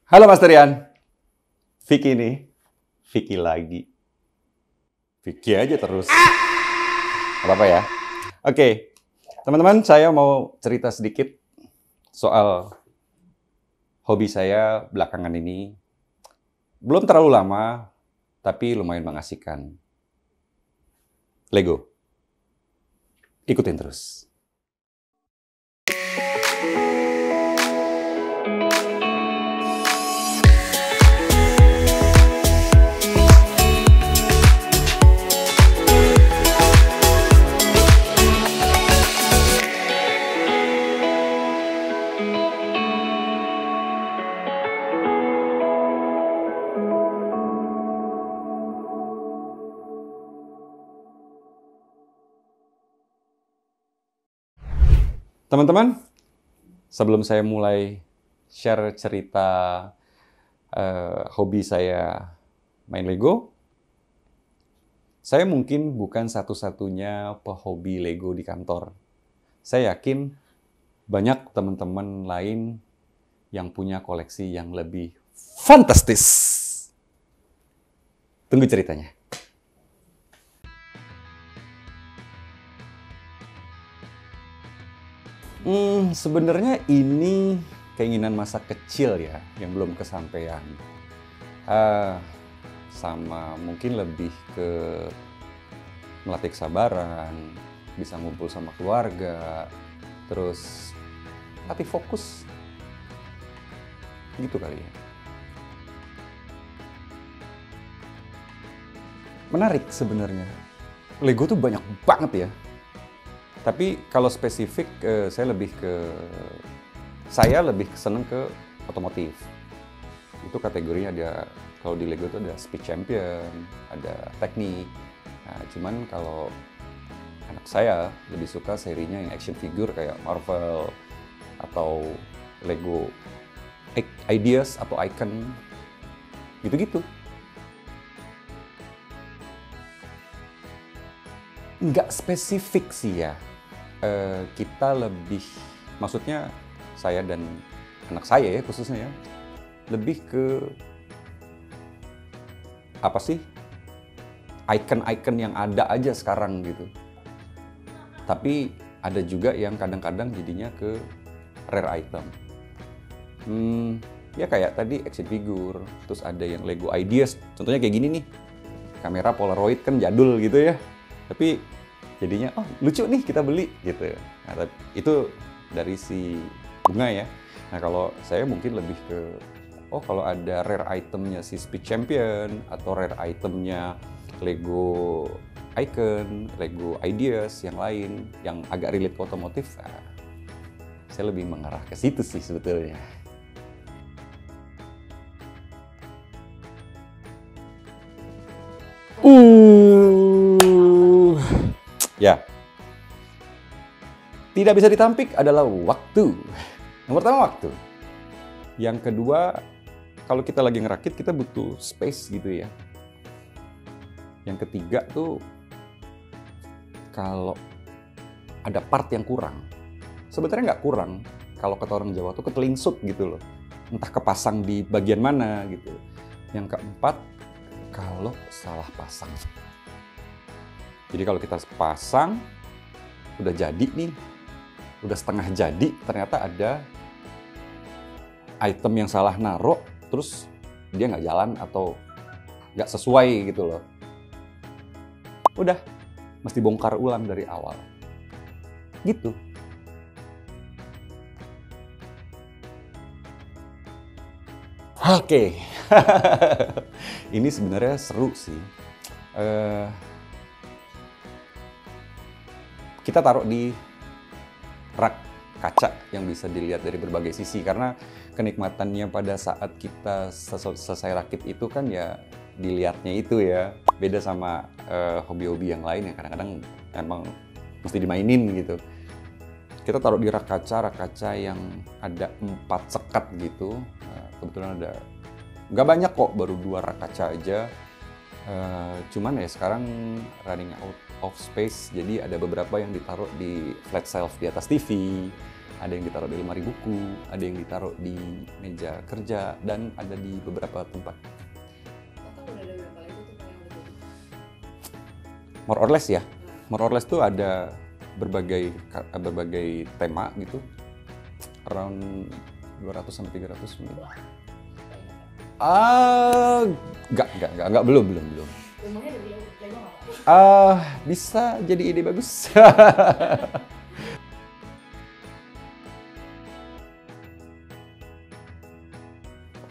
Halo Mas Terian, Vicky nih, Vicky lagi. Vicky aja terus. Gak apa-apa ya. Oke, teman-teman, saya mau cerita sedikit soal hobi saya belakangan ini. Belum terlalu lama, tapi lumayan mengasihkan. Lego. Ikutin terus. Teman-teman, sebelum saya mulai share cerita hobi saya main Lego, saya mungkin bukan satu-satunya pehobi Lego di kantor. Saya yakin banyak teman-teman lain yang punya koleksi yang lebih fantastis. Tunggu ceritanya. Sebenarnya ini keinginan masa kecil ya, yang belum kesampaian. Sama mungkin lebih ke melatih kesabaran, bisa ngumpul sama keluarga, terus latih fokus. Gitu kali ya. Menarik sebenarnya. Lego tuh banyak banget ya. Tapi kalau spesifik, saya lebih seneng ke otomotif. Itu kategorinya ada, kalau di Lego itu ada Speed Champion, ada teknik. Nah, cuman kalau anak saya lebih suka serinya yang action figure kayak Marvel atau Lego Ideas atau Icon, gitu-gitu. Nggak spesifik sih ya. Kita lebih, maksudnya saya dan anak saya ya khususnya ya, lebih ke apa sih, icon-icon yang ada aja sekarang gitu. Tapi ada juga yang kadang-kadang jadinya ke rare item. Ya kayak tadi action figure, terus ada yang Lego Ideas, contohnya kayak gini nih, kamera Polaroid kan jadul gitu ya, tapi jadinya, oh lucu nih kita beli gitu. Nah, itu dari si bunga ya. Nah kalau saya mungkin lebih ke, oh kalau ada rare itemnya si Speed Champion atau rare itemnya Lego Icon, Lego Ideas yang lain yang agak relate ke otomotif, saya lebih mengarah ke situ sih sebetulnya. Ya, tidak bisa ditampik adalah waktu. Yang pertama waktu. Yang kedua, kalau kita lagi ngerakit, kita butuh space gitu ya. Yang ketiga tuh, kalau ada part yang kurang. Sebenarnya nggak kurang, kalau kata orang Jawa tuh ketelingsut gitu loh. Entah kepasang di bagian mana gitu. Yang keempat, kalau salah pasang. Jadi kalau kita pasang, udah jadi nih, udah setengah jadi, ternyata ada item yang salah naruh, terus dia nggak jalan atau nggak sesuai gitu loh. Udah, mesti bongkar ulang dari awal. Gitu. Oke. Ini sebenarnya seru sih. Kita taruh di rak kaca yang bisa dilihat dari berbagai sisi, karena kenikmatannya pada saat kita selesai rakit itu kan ya dilihatnya itu ya, beda sama hobi-hobi yang lain yang kadang-kadang emang mesti dimainin gitu. Kita taruh di rak kaca yang ada 4 sekat gitu. Kebetulan ada, nggak banyak kok, baru 2 rak kaca aja. Cuman ya sekarang running out of space, jadi ada beberapa yang ditaruh di flat shelf di atas TV, Ada yang ditaruh di lemari buku, ada yang ditaruh di meja kerja, dan ada di beberapa tempat. Total udah ada berapa Lego tuh Pak yang udah jadi? More or less ya. More or less tuh ada berbagai tema gitu. Around 200 sampai 300 mungkin. Enggak, belum. Rumahnya ada Lego nggak Pak? Bisa jadi ide bagus.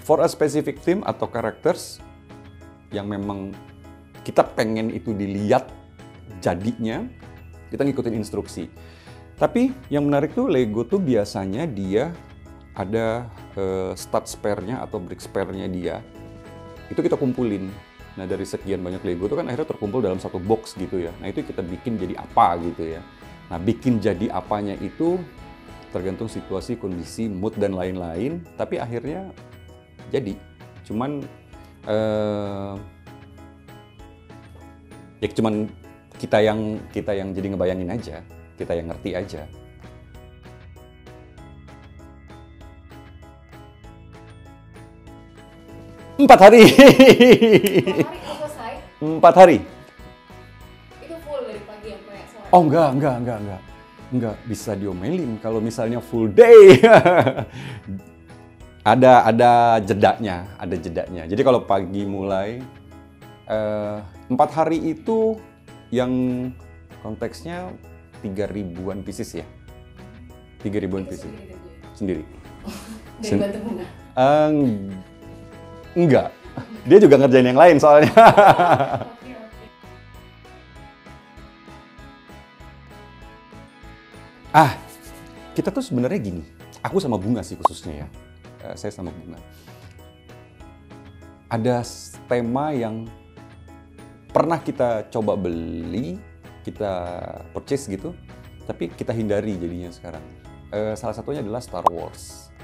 For a specific theme atau characters yang memang kita pengen itu dilihat jadinya, kita ngikutin instruksi. Tapi yang menarik tuh Lego tuh biasanya dia ada stud spare-nya atau brick spare-nya dia. Itu kita kumpulin. Nah dari sekian banyak Lego tuh kan akhirnya terkumpul dalam satu box gitu ya. Nah itu kita bikin jadi apa gitu ya. Nah bikin jadi apanya itu tergantung situasi, kondisi, mood dan lain-lain. Tapi akhirnya jadi. Cuman ya cuman kita yang jadi ngebayangin aja, kita yang ngerti aja. Empat hari. 4 hari itu selesai? 4 hari. Itu full dari pagi sampai sore? Oh enggak bisa diomelin kalau misalnya full day. ada jedanya. Jadi kalau pagi mulai 4 hari itu yang konteksnya 3.000-an pieces ya. 3.000-an pieces. Sendiri. Dari bantu bunga? Enggak. Dia juga ngerjain yang lain soalnya. Oke. Kita tuh sebenarnya gini. Aku sama Bunga sih khususnya ya. Saya sama Bunga. Ada tema yang pernah kita coba beli, kita purchase gitu, tapi kita hindari jadinya sekarang. Salah satunya adalah Star Wars.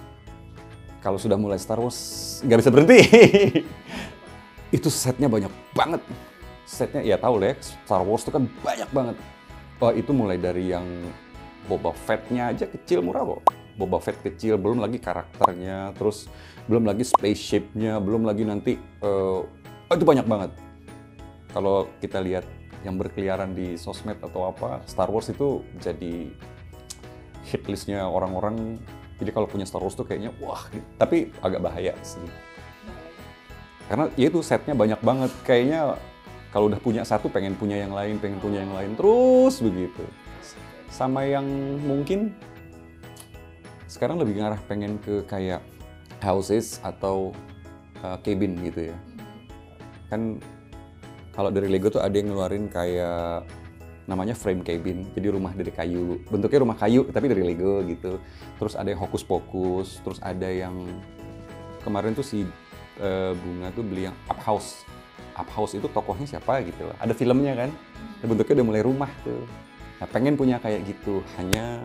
Kalau sudah mulai Star Wars, nggak bisa berhenti. Itu setnya banyak banget. Setnya, ya tahu lah ya, Star Wars itu kan banyak banget. Itu mulai dari yang Boba Fett-nya aja kecil murah kok. Boba Fett kecil, belum lagi karakternya, terus belum lagi spaceship-nya, belum lagi nanti, itu banyak banget. Kalau kita lihat yang berkeliaran di sosmed atau apa, Star Wars itu jadi hit list-nya orang-orang. Jadi kalau punya Star Wars tuh kayaknya wah, gitu. Tapi agak bahaya sih. Karena ya itu setnya banyak banget. Kayaknya kalau udah punya satu pengen punya yang lain, terus begitu. Sama yang mungkin sekarang lebih ngarah pengen ke kayak houses atau cabin gitu ya. Kan kalau dari Lego tuh ada yang ngeluarin kayak namanya frame cabin, jadi rumah dari kayu, bentuknya rumah kayu tapi dari Lego gitu. Terus ada yang hokus pokus, terus ada yang kemarin tuh si Bunga tuh beli yang Up House. Up House itu tokohnya siapa gitu, ada filmnya kan, bentuknya udah mulai rumah tuh. Nah pengen punya kayak gitu, hanya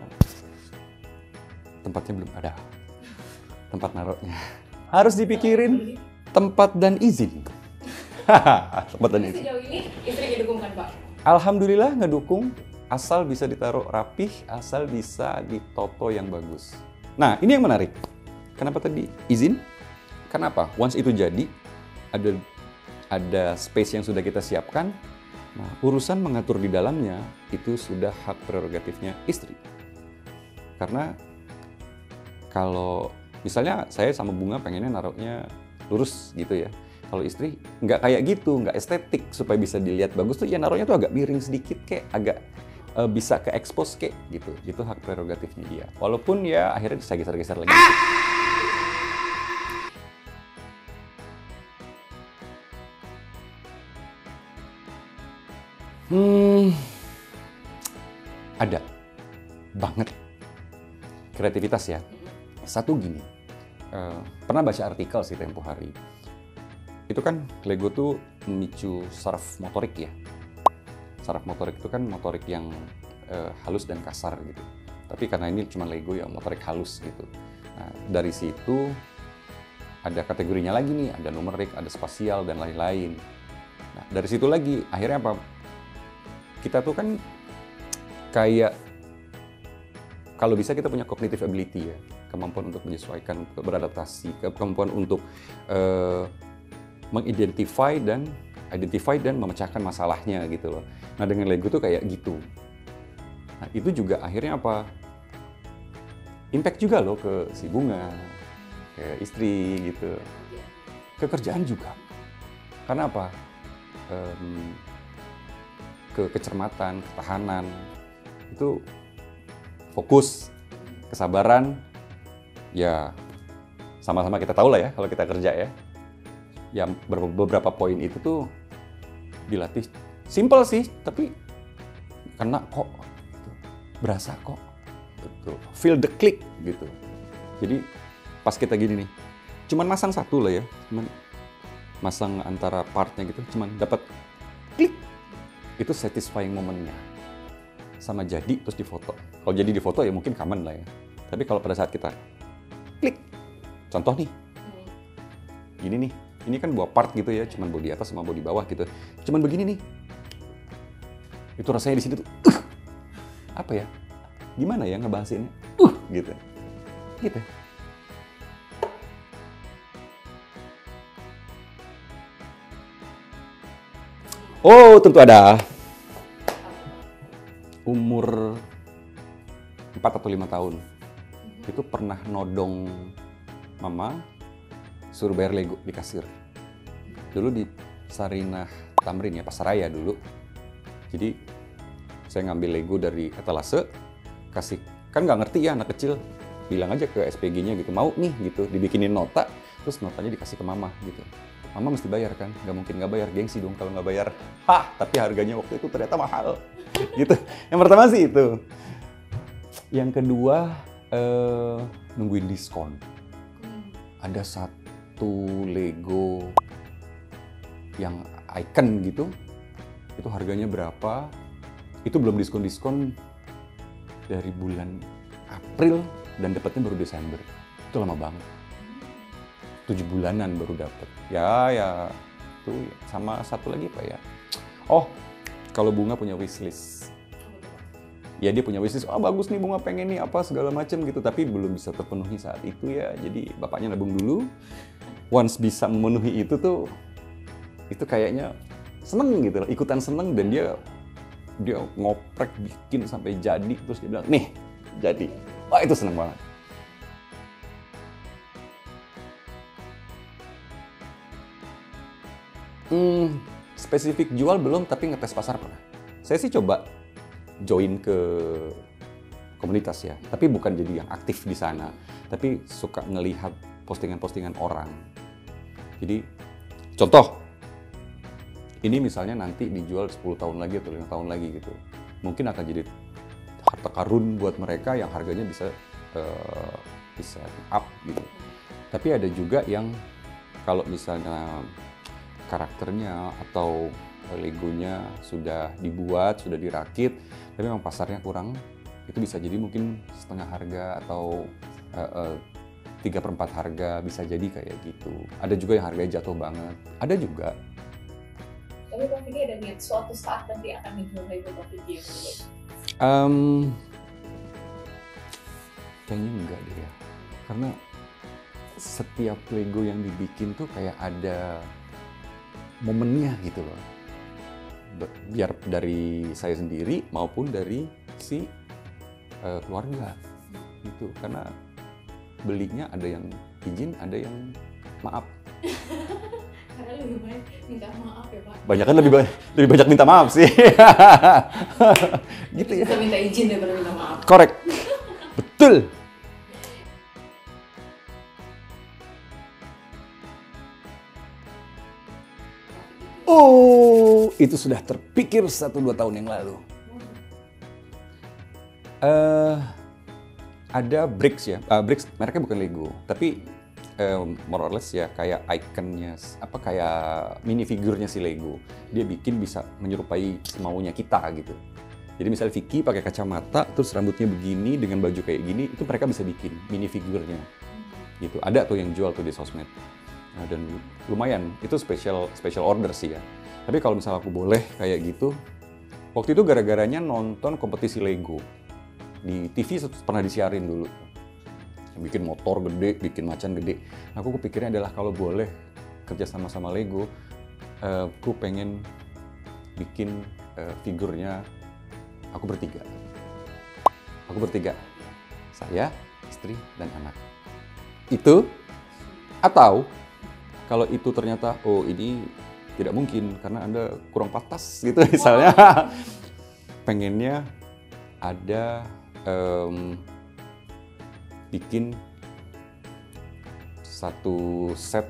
tempatnya belum ada, tempat naruhnya. Harus dipikirin tempat dan izin. Tempat dan izin. Sejauh ini istri didukung kan Pak? Alhamdulillah ngedukung, asal bisa ditaruh rapih, asal bisa ditoto yang bagus. Nah, ini yang menarik. Kenapa tadi izin? Kenapa? Once itu jadi, ada space yang sudah kita siapkan. Nah, urusan mengatur di dalamnya itu sudah hak prerogatifnya istri. Karena kalau misalnya saya sama Bunga pengennya naruhnya lurus gitu ya. Kalau istri nggak kayak gitu, nggak estetik, supaya bisa dilihat bagus tuh ya naruhnya tuh agak miring sedikit kayak agak bisa ke expose kayak gitu. Itu hak prerogatifnya dia. Walaupun ya akhirnya bisa geser-geser lagi. Ada banget kreativitas ya. Satu gini, pernah baca artikel sih tempo hari. Itu kan Lego tuh memicu saraf motorik ya. Saraf motorik itu kan motorik yang halus dan kasar gitu. Tapi karena ini cuma Lego ya motorik halus gitu. Nah, dari situ ada kategorinya lagi nih, ada numerik, ada spasial dan lain-lain. Nah, dari situ lagi akhirnya apa? Kita tuh kan kayak kalau bisa kita punya cognitive ability ya, kemampuan untuk menyesuaikan, beradaptasi, kemampuan untuk mengidentify dan memecahkan masalahnya gitu loh. Nah dengan Lego tuh kayak gitu. Nah itu juga akhirnya apa? Impact juga loh ke si Bunga, ke istri gitu, ke kerjaan juga. Karena apa? Kecermatan, ketahanan, itu fokus, kesabaran, ya sama-sama kita tahu lah ya kalau kita kerja ya. Yang beberapa poin itu tuh dilatih. Simple sih, tapi kena kok, berasa kok, betul. Feel the click gitu. Jadi pas kita gini nih, cuman masang satu lah ya, cuman masang antara partnya gitu, cuman dapat klik, itu satisfying momennya. Sama jadi terus difoto. Kalau jadi difoto ya mungkin common lah ya. Tapi kalau pada saat kita klik, contoh nih, gini nih, ini kan dua part gitu ya, cuman bodi atas sama bodi bawah gitu. Cuman begini nih, itu rasanya di sini tuh, apa ya? Gimana ya ngebahasinnya? Gitu, gitu. Oh, tentu ada. Umur 4 atau 5 tahun, itu pernah nodong mama, suruh bayar Lego di kasir. Dulu di Sarinah Tamrin ya, Pasaraya dulu. Jadi saya ngambil Lego dari etalase, kasih, kan nggak ngerti ya anak kecil, bilang aja ke SPG-nya gitu, mau nih gitu, dibikinin nota, terus notanya dikasih ke mama gitu. Mama mesti bayar kan, nggak mungkin nggak bayar, gengsi dong kalau nggak bayar. Tapi harganya waktu itu ternyata mahal. Gitu. Yang pertama sih itu. Yang kedua, nungguin diskon. Ada satu Lego yang icon gitu, itu harganya berapa, itu belum diskon-diskon dari bulan April dan dapatnya baru Desember. Itu lama banget. 7 bulanan baru dapat. Ya, itu sama satu lagi apa ya? Oh, kalau Bunga punya wishlist. Ya dia punya wishlist, bagus nih Bunga pengen nih apa segala macam gitu, tapi belum bisa terpenuhi saat itu ya. Jadi bapaknya nabung dulu. Once bisa memenuhi itu tuh, itu kayaknya seneng gitu, ikutan seneng, dan dia ngoprek bikin sampai jadi, terus dia bilang, nih jadi. Wah itu seneng banget. Spesifik jual belum, tapi ngetes pasar pernah. Saya sih coba join ke komunitas ya, tapi bukan jadi yang aktif di sana, tapi suka ngelihat postingan-postingan orang. Jadi contoh, ini misalnya nanti dijual 10 tahun lagi atau 5 tahun lagi gitu, mungkin akan jadi harta karun buat mereka yang harganya bisa up gitu. Tapi ada juga yang kalau misalnya karakternya atau Legonya sudah dibuat, sudah dirakit, tapi memang pasarnya kurang, itu bisa jadi mungkin setengah harga atau 3/4 harga, bisa jadi kayak gitu. Ada juga yang harganya jatuh banget, ada juga. Tapi Pak Vicky ada niat suatu saat nanti akan dijual Lego Pak Vicky ya? Kayaknya enggak deh ya, karena setiap Lego yang dibikin tuh kayak ada momennya gitu loh. Biar dari saya sendiri maupun dari si keluarga gitu, karena belinya ada yang izin, ada yang maaf. Karena lebih banyak minta maaf ya Pak. Banyak kan lebih banyak minta maaf sih. Gitu ya. Bisa minta izin daripada minta maaf. Korek. Betul. Oh, itu sudah terpikir 1-2 tahun yang lalu. Ada bricks ya, bricks mereknya bukan Lego, tapi more or less ya kayak ikonnya, apa kayak minifigurnya si Lego. Dia bikin bisa menyerupai maunya kita gitu. Jadi misalnya Vicky pakai kacamata, terus rambutnya begini dengan baju kayak gini, itu mereka bisa bikin minifigurnya. Gitu. Ada tuh yang jual tuh di sosmed. Nah, dan lumayan, itu special order sih ya. Tapi kalau misalnya aku boleh kayak gitu, waktu itu gara-garanya nonton kompetisi Lego. di TV pernah disiarin dulu. Bikin motor gede, bikin macan gede. Aku kepikirnya adalah kalau boleh kerja sama Lego, aku pengen bikin figurnya aku bertiga. Saya, istri, dan anak. Itu, atau kalau itu ternyata, oh ini tidak mungkin karena Anda kurang pantas gitu misalnya. Pengennya ada bikin satu set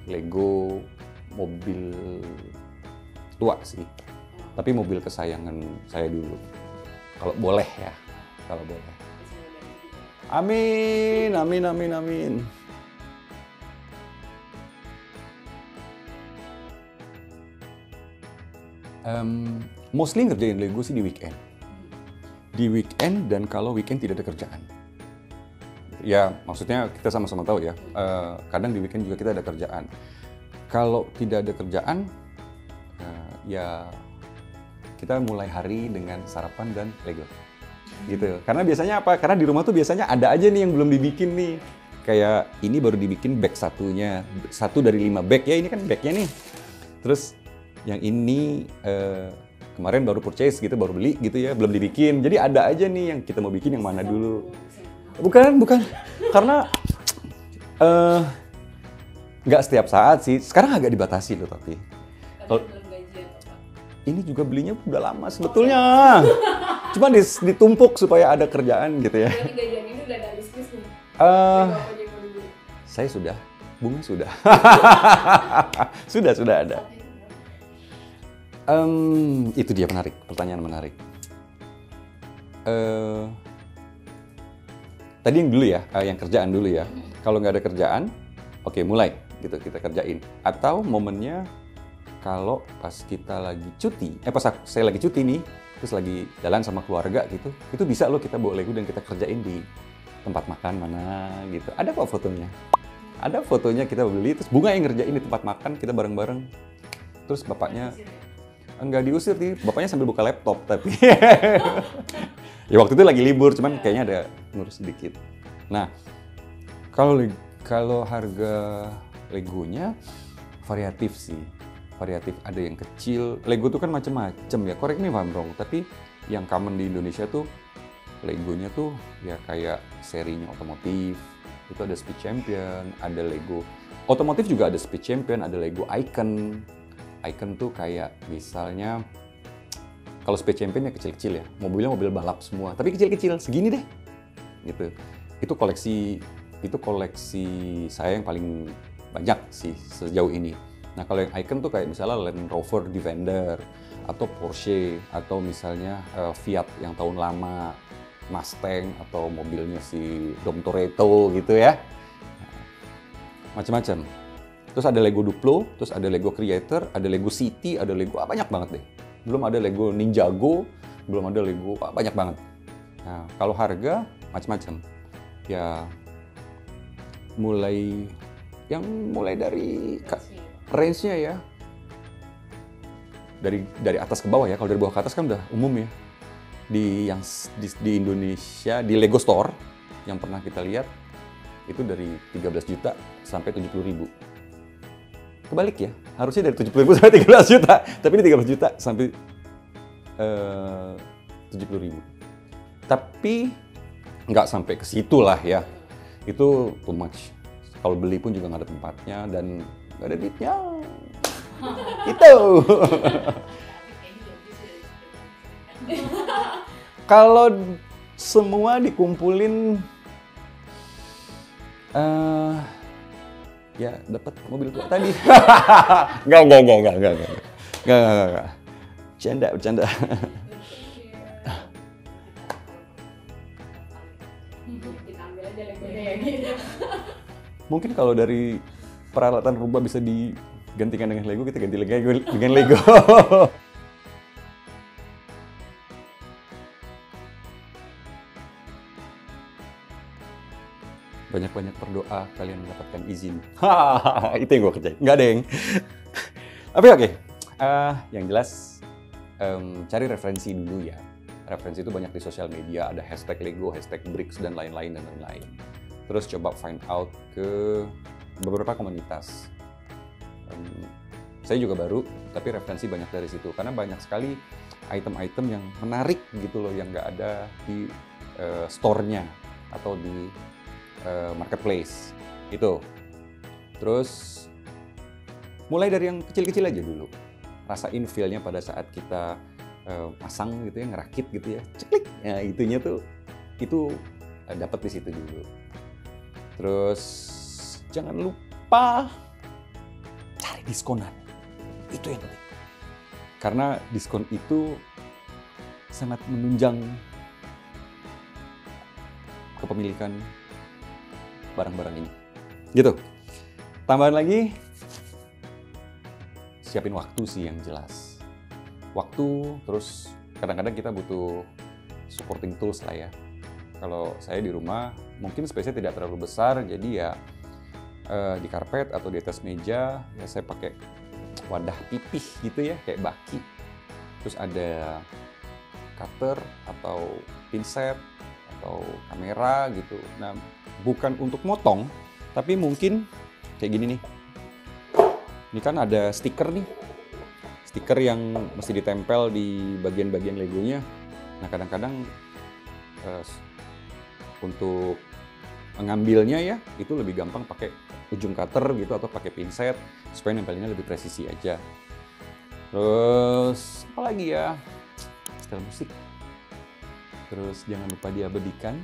Lego mobil tua sih, tapi mobil kesayangan saya dulu. Kalau boleh ya, kalau boleh. Amin, amin, amin, amin. Mostly ngerjain Lego sih di weekend. Di weekend dan kalau weekend tidak ada kerjaan. Ya, maksudnya kita sama-sama tahu ya, kadang di weekend juga kita ada kerjaan. Kalau tidak ada kerjaan, ya kita mulai hari dengan sarapan dan Lego. Gitu. Karena biasanya apa? Karena di rumah tuh biasanya ada aja nih yang belum dibikin nih. Kayak ini baru dibikin bag satunya, 1 dari 5 bag ya, ini kan bagnya nih. Terus yang ini kemarin baru purchase gitu, baru beli gitu ya, belum dibikin. Jadi ada aja nih yang kita mau bikin yang mana dulu. Bukan. Karena nggak setiap saat sih. Sekarang agak dibatasi loh tapi. Ini juga belinya udah lama sebetulnya. Cuma ditumpuk supaya ada kerjaan gitu ya. Berarti gajian ini udah ada list-list nih. Saya sudah, Bunga sudah. sudah ada. Itu dia pertanyaan menarik. Tadi yang dulu ya, yang kerjaan dulu ya. Kalau nggak ada kerjaan, oke mulai gitu kita kerjain. Atau momennya kalau pas kita lagi cuti, pas saya lagi cuti nih, terus lagi jalan sama keluarga gitu, itu bisa loh kita bawa Lego dan kita kerjain di tempat makan mana gitu. Ada kok fotonya. Ada fotonya kita beli, terus Bunga yang ngerjain di tempat makan, kita bareng-bareng. Terus bapaknya enggak diusir sih, bapaknya sambil buka laptop tapi. Ya waktu itu lagi libur, cuman kayaknya ada ngurus sedikit. Nah, kalau harga Legonya variatif sih. Variatif, ada yang kecil. Lego tuh kan macem-macem ya, correct me if I'm wrong. Tapi yang common di Indonesia tuh Legonya tuh ya kayak serinya otomotif. Itu ada Speed Champion, ada Lego. Otomotif juga ada Speed Champion, ada Lego Icon. Icon tuh kayak misalnya, kalau Speed Champion ya kecil-kecil ya. Mobilnya mobil balap semua, tapi kecil-kecil, segini deh. Gitu. Itu koleksi saya yang paling banyak sih sejauh ini. Nah kalau yang Icon tuh kayak misalnya Land Rover Defender, atau Porsche, atau misalnya Fiat yang tahun lama, Mustang, atau mobilnya si Dom Toretto gitu ya. Macam-macam. Terus ada Lego Duplo, terus ada Lego Creator, ada Lego City, ada Lego, banyak banget deh. Belum ada Lego Ninjago, belum ada Lego, banyak banget. Nah kalau harga, macam-macam. Ya mulai dari range-nya ya, dari atas ke bawah ya. Kalau dari bawah ke atas kan udah umum ya. Di Indonesia, di Lego Store yang pernah kita lihat itu dari 13 juta sampai 70.000. Kebalik ya, harusnya dari 70.000 sampai 13 juta, tapi ini 13 juta sampai 70.000. Tapi nggak sampai ke situ lah ya, itu too much. Kalau beli pun juga nggak ada tempatnya dan nggak ada duitnya. Itu. Kalau semua dikumpulin, ya dapat mobil tua tadi. Enggak. Bercanda. Mungkin kalau dari peralatan rumah bisa digantikan dengan Lego, kita ganti dengan Lego. Banyak-banyak berdoa, kalian mendapatkan izin. Itu yang gue kerjain. Nggak, deng. Tapi oke. Yang jelas, cari referensi dulu ya. referensi itu banyak di sosial media, ada hashtag Lego, hashtag Bricks, dan lain-lain. Terus coba find out ke beberapa komunitas. Saya juga baru, tapi referensi banyak dari situ. Karena banyak sekali item-item yang menarik gitu loh, yang nggak ada di store-nya atau di marketplace. Itu. Terus mulai dari yang kecil-kecil aja dulu. Rasain feel-nya pada saat kita pasang gitu ya, ngerakit gitu ya. Ceklik. Nah, itunya tuh itu dapat di situ dulu. Terus jangan lupa cari diskonan. Itu yang penting. Karena diskon itu sangat menunjang kepemilikan barang-barang ini. Gitu. Tambahan lagi, siapin waktu sih yang jelas. Waktu, terus kadang-kadang kita butuh supporting tools lah ya. Kalau saya di rumah, mungkin space-nya tidak terlalu besar, jadi ya di karpet atau di atas meja, ya saya pakai wadah pipih gitu ya, kayak baki. Terus ada cutter atau pinset atau kamera gitu. Nah, bukan untuk motong, tapi mungkin kayak gini nih. Ini kan ada stiker nih. Stiker yang mesti ditempel di bagian-bagian Legonya. Nah, kadang-kadang untuk mengambilnya ya, itu lebih gampang pakai ujung cutter gitu atau pakai pinset supaya nempelinnya lebih presisi aja. Terus apa lagi ya? Setel musik. Terus jangan lupa diabadikan,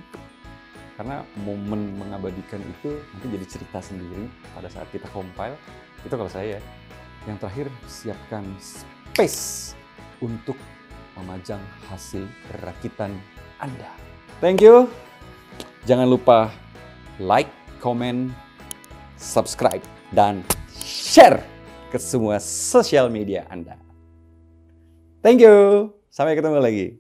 karena momen mengabadikan itu nanti jadi cerita sendiri pada saat kita compile. Itu kalau saya. Yang terakhir, siapkan space untuk memajang hasil rakitan Anda. Thank you. Jangan lupa like, comment, subscribe, dan share ke semua sosial media Anda. Thank you. Sampai ketemu lagi.